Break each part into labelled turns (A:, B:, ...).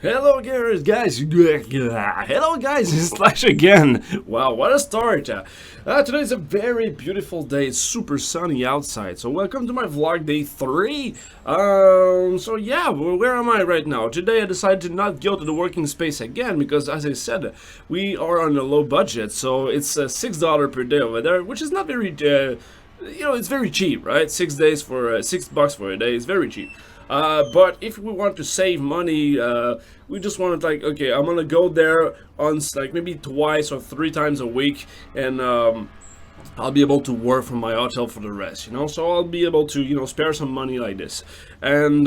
A: Hello guys, hello guys, it's Slash again. Wow, what a start. Today's a very beautiful day, it's super sunny outside, so welcome to my vlog day 3. So yeah, where am I right now? Today I decided to not go to the working space again, because as I said, we are on a low budget, so it's $6 per day over there, which is not very, it's very cheap, right? 6 days for, $6 for a day is very cheap. But if we want to save money, we just want to okay, I'm gonna go there on like maybe twice or 3 times a week, and I'll be able to work from my hotel for the rest. So I'll be able to, spare some money like this. And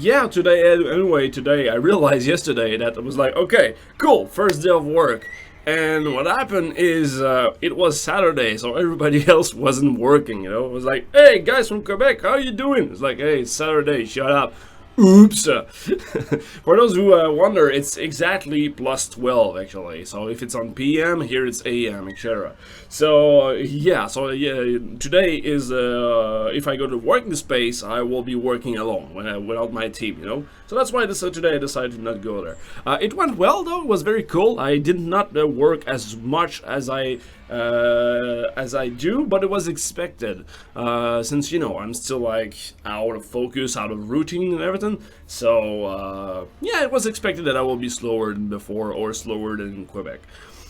A: yeah, today I realized yesterday that I was like, okay, cool, first day of work. And what happened is, it was Saturday, so everybody else wasn't working. It was like, hey, guys from Quebec, how you doing? It's like, hey, it's Saturday, shut up. Oops. For those who wonder, it's exactly plus 12 actually. So if it's on PM, here it's AM, etc. So yeah, today is if I go to working space, I will be working alone without my team. So that's why today I decided to not go there. It went well though. It was very cool. I did not work as much as I do, but it was expected, since I'm still like out of focus, out of routine and everything. So yeah, it was expected that I will be slower than before or slower than Quebec.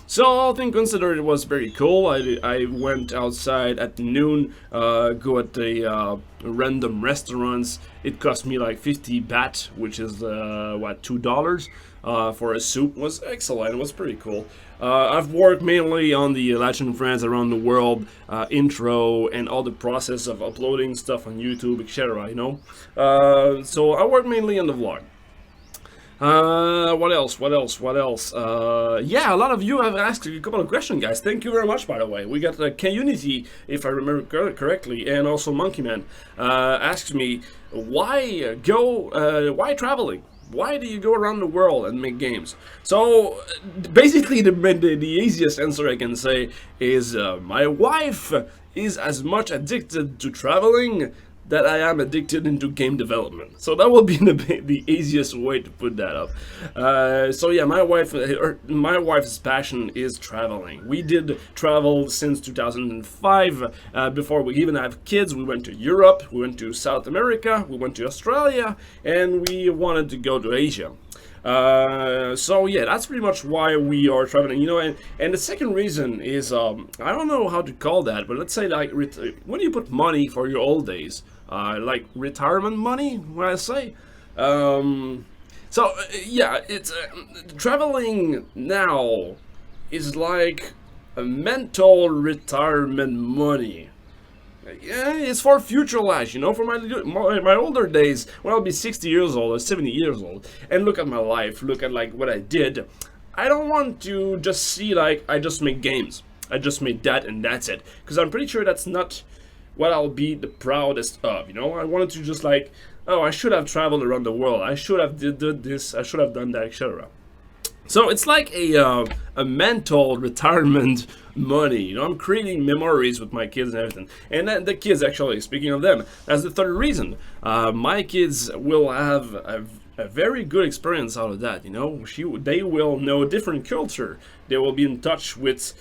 A: So all things considered, it was very cool. I went outside at noon, go at the random restaurants. It cost me like 50 baht, which is $2 for a soup. It was excellent. It was pretty cool. I've worked mainly on the Latin Friends Around the World intro and all the process of uploading stuff on YouTube, etc. So I work mainly on the vlog. What else? Yeah, a lot of you have asked a couple of questions, guys. Thank you very much, by the way. We got K-Unity, if I remember correctly, and also Monkeyman asked me, why traveling? Why do you go around the world and make games? So, basically, the easiest answer I can say is my wife is as much addicted to traveling that I am addicted into game development. So that will be the easiest way to put that up. So yeah, my wife's passion is traveling. We did travel since 2005. Before we even have kids, we went to Europe, we went to South America, we went to Australia, and we wanted to go to Asia. So yeah, that's pretty much why we are traveling, and the second reason is, I don't know how to call that, but let's say like, when you put money for your old days, like retirement money, what I say, yeah, it's, traveling now is like a mental retirement money. Yeah, it's for future life, for my older days, when I'll be 60 years old or 70 years old, and look at my life, look at like what I did. I don't want to just see like I just make games. I just made that and that's it, because I'm pretty sure that's not what I'll be the proudest of. I wanted to just like, oh, I should have traveled around the world. I should have did this. I should have done that, etc. So it's like a mental retirement money. I'm creating memories with my kids and everything. And then the kids, actually, speaking of them, that's the third reason. My kids will have a very good experience out of that. They will know different culture. They will be in touch with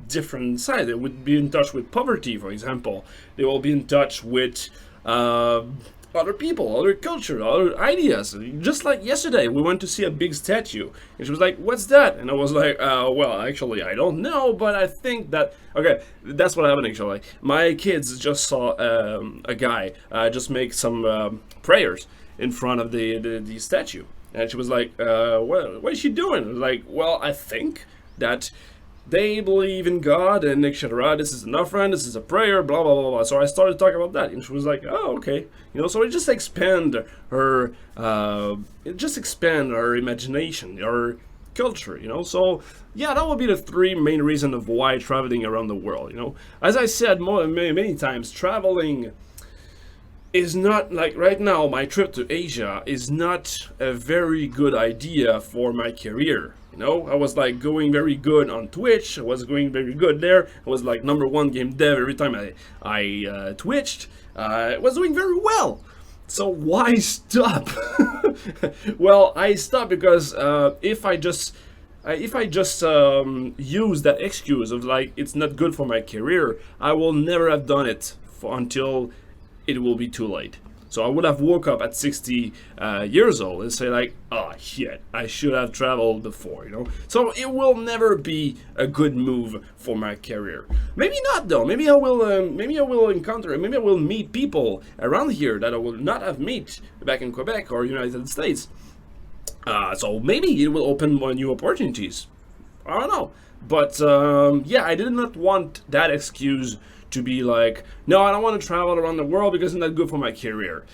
A: different sides. They would be in touch with poverty, for example. They will be in touch with other people, other culture, other ideas. Just like yesterday, we went to see a big statue, and she was like, "What's that?" And I was like, "Well, actually, I don't know, but I think that." Okay, that's what happened. Actually, my kids just saw a guy just make some prayers in front of the statue, and she was like, "What is she doing?" I was like, "Well, I think that they believe in God and etc. This is an offering, this is a prayer, blah blah blah blah." So I started talking about that, and she was like, "Oh, okay." So it just expand her imagination, her culture. So yeah, that would be the 3 main reasons of why traveling around the world. As I said many times, traveling is not like right now. My trip to Asia is not a very good idea for my career. I was like going very good on Twitch. I was going very good there. I was like #1 game dev every time I twitched. I was doing very well. So why stop? Well, I stop because if I just use that excuse of like it's not good for my career, I will never have done it until it will be too late. So I would have woke up at 60 years old and say like, oh shit, I should have traveled before, you know. So it will never be a good move for my career. Maybe not though. Maybe I will. Maybe I will encounter. Maybe I will meet people around here that I will not have met back in Quebec or United States. So maybe it will open more new opportunities. I don't know. But yeah, I did not want that excuse to be like, no, I don't want to travel around the world because it's not good for my career.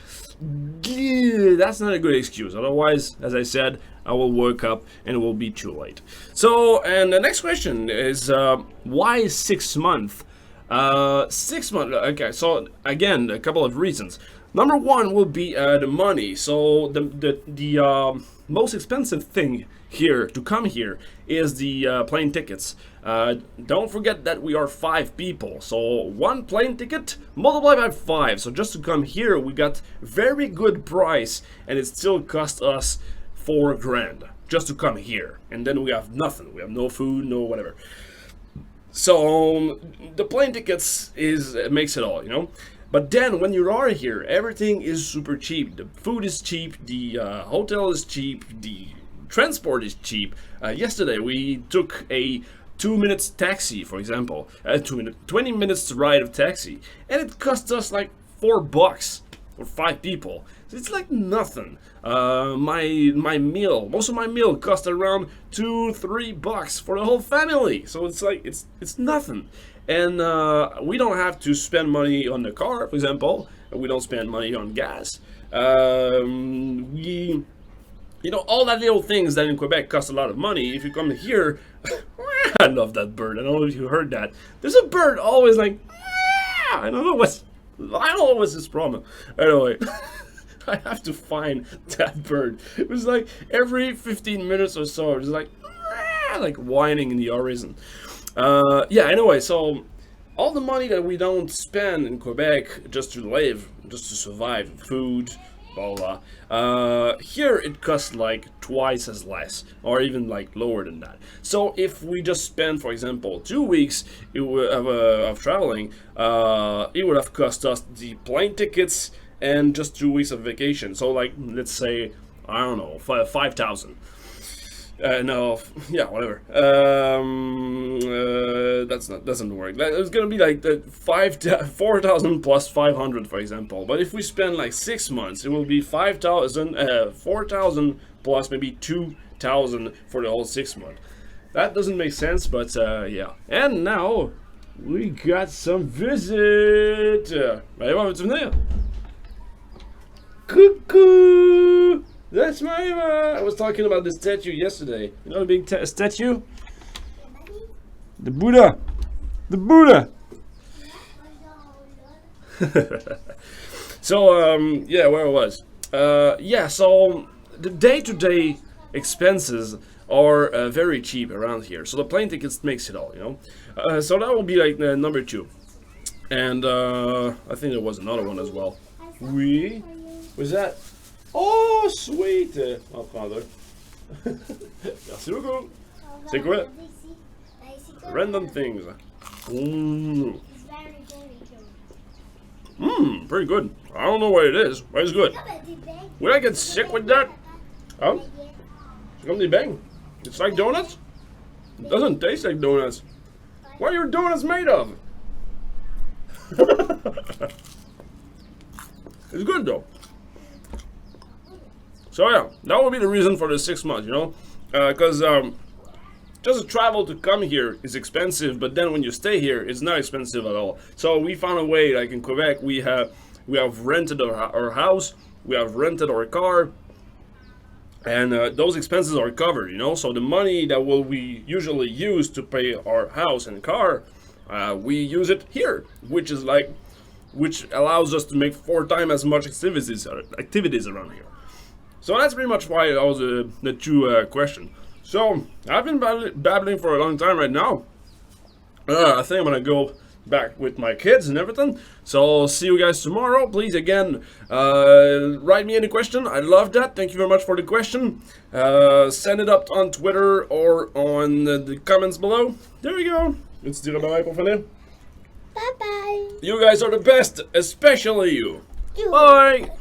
A: Yeah, that's not a good excuse. Otherwise, as I said, I will wake up and it will be too late. So, and the next question is, why 6 months? 6 months. Okay, so again, a couple of reasons. Number one will be the money. So the most expensive thing here to come here is the plane tickets. Don't forget that we are 5 people, so one plane ticket multiplied by 5. So just to come here, we got very good price, and it still cost us 4 grand just to come here, and then we have nothing. We have no food, no whatever. So the plane tickets is makes it all, you know. But then when you are here, everything is super cheap. The food is cheap, the hotel is cheap, the transport is cheap. Yesterday we took a 2 minutes taxi, for example, 20 minutes ride of taxi, and it cost us like $4 for 5 people. So it's like nothing. My meal, most of my meal cost around $2-3 for the whole family. So it's like it's nothing. And we don't have to spend money on the car, for example. We don't spend money on gas. You know, all that little things that in Quebec cost a lot of money. If you come here, I love that bird. I don't know if you heard that. There's a bird always like, I don't know what's his problem. Anyway, I have to find that bird. It was like every 15 minutes or so, it's like whining in the horizon. Yeah, anyway, so all the money that we don't spend in Quebec just to live, just to survive, food, blah blah blah, here it costs like twice as less, or even like lower than that. So if we just spend, for example, 2 weeks of traveling, it would have cost us the plane tickets and just 2 weeks of vacation. So like, let's say, I don't know, 5,000. No, yeah, whatever. Doesn't work. It's gonna be like the 4,000 plus 500, for example. But if we spend like 6 months, it will be 5,000, 4,000 plus maybe 2,000 for the whole 6 months. That doesn't make sense, but yeah. And now we got some visit. Maëva, veux-tu venir? Coucou. That's Maëva! I was talking about the statue yesterday. You know the big statue? The Buddha! The Buddha! So, yeah, where I was. Yeah, so the day-to-day expenses are very cheap around here. So the plane tickets makes it all, you know? So that will be like number 2. And I think there was another one as well. Oui? Was that? Oh, sweet! Oh, father. Merci beaucoup. C'est quoi? Random things. Pretty good. I don't know what it is, but it's good. Will I get sick with that? Huh? C'est comme des beignes. It's like donuts? It doesn't taste like donuts. What are your donuts made of? It's good though. So yeah, that would be the reason for the 6 months, you know, because just to travel to come here is expensive, but then when you stay here, it's not expensive at all. So we found a way, like in Quebec, we have rented our house, we have rented our car, and those expenses are covered, you know. So the money that we usually use to pay our house and car, we use it here, which allows us to make 4 times as much activities around here. So that's pretty much why that was the 2 question. So I've been babbling for a long time right now. I think I'm gonna go back with my kids and everything. So see you guys tomorrow. Please again, write me any question. I love that. Thank you very much for the question. Send it up on Twitter or on the comments below. There we go. Let's do it bye pour finir.
B: Bye bye.
A: You guys are the best, especially you.
B: You.
A: Bye.